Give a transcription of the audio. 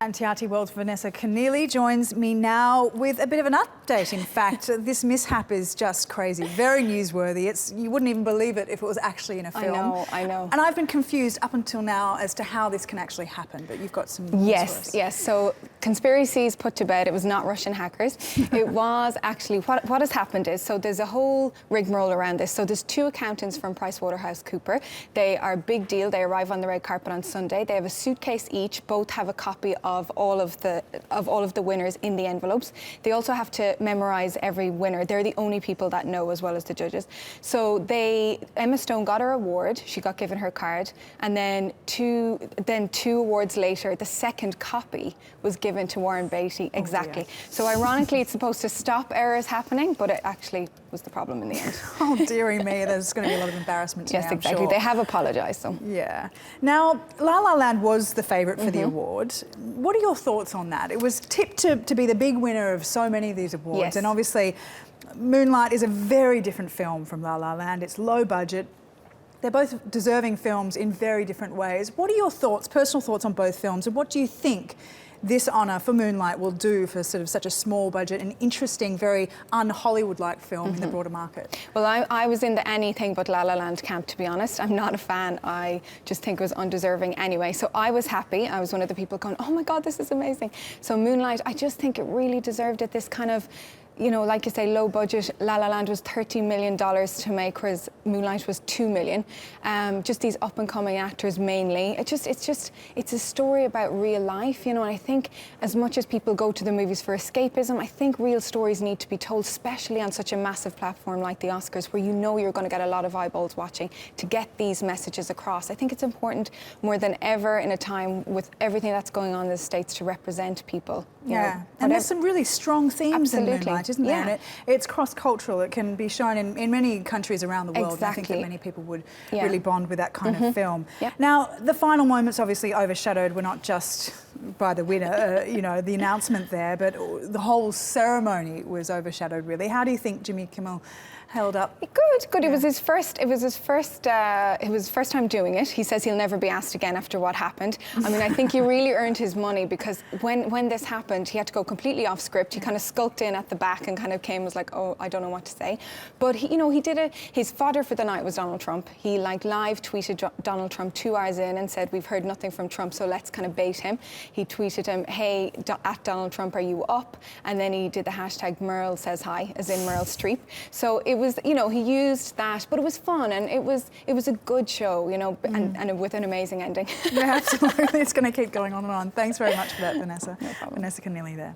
Antiati World's Vanessa Conneely joins me now with a bit of an update. In fact, this mishap is just crazy, very newsworthy. You wouldn't even believe it if it was actually in a film. I know. And I've been confused up until now as to how this can actually happen, but you've got some news for us. Yes. So conspiracies put to bed. It was not Russian hackers. It was actually, what has happened is, so there's a whole rigmarole around this. So there's two accountants from PricewaterhouseCoopers. They are a big deal. They arrive on the red carpet on Sunday. They have a suitcase each. Both have a copy of all of the winners in the envelopes. They also have to memorize every winner. They're the only people that know, as well as the judges. So Emma Stone got her award. She got given her card, and then two awards later, the second copy was given to Warren Beatty. Exactly. Oh, so ironically, it's supposed to stop errors happening, but it actually was the problem in the end. Oh, dearie me, there's going to be a lot of embarrassment today, Yes, I'm exactly. sure. They have apologised, so. Yeah. Now, La La Land was the favourite for the award. What are your thoughts on that? It was tipped to be the big winner of so many of these awards. Yes. And obviously, Moonlight is a very different film from La La Land. It's low budget. They're both deserving films in very different ways. What are your thoughts, personal thoughts on both films, and what do you think this honour for Moonlight will do for sort of such a small budget and interesting, very un-Hollywood-like film in the broader market? Well, I was in the anything but La La Land camp, to be honest. I'm not a fan. I just think it was undeserving anyway. So I was happy. I was one of the people going, oh my God, this is amazing. So Moonlight, I just think it really deserved it. This kind of, you know, like you say, low budget. La La Land was $13 million to make, whereas Moonlight was $2 million. Just these up and coming actors mainly. It's a story about real life, you know. And I think as much as people go to the movies for escapism, I think real stories need to be told, especially on such a massive platform like the Oscars, where you know you're going to get a lot of eyeballs watching, to get these messages across. I think it's important more than ever in a time with everything that's going on in the States to represent people. Yeah, and there's some really strong themes in Moonlight, isn't there? Yeah. And it's cross-cultural. It can be shown in many countries around the world. Exactly. And I think that many people would really bond with that kind of film. Yeah. Now, the final moments obviously overshadowed were not just by the winner, you know, the announcement there, but the whole ceremony was overshadowed, really. How do you think Jimmy Kimmel held up? Good. Yeah. It was his first time doing it. He says he'll never be asked again after what happened. I mean, I think he really earned his money, because when this happened, he had to go completely off script. He kind of skulked in at the back and kind of was like, oh, I don't know what to say. But he did it. His fodder for the night was Donald Trump. He live tweeted Donald Trump 2 hours in and said, we've heard nothing from Trump, so let's kind of bait him. He tweeted him, hey, at Donald Trump, are you up? And then he did the hashtag Merle says hi, as in Meryl Streep. So it was, you know, he used that, but it was fun, and it was a good show, you know, and with an amazing ending. Yeah, absolutely. It's going to keep going on and on. Thanks very much for that, Vanessa. No problem. Vanessa Conneely there.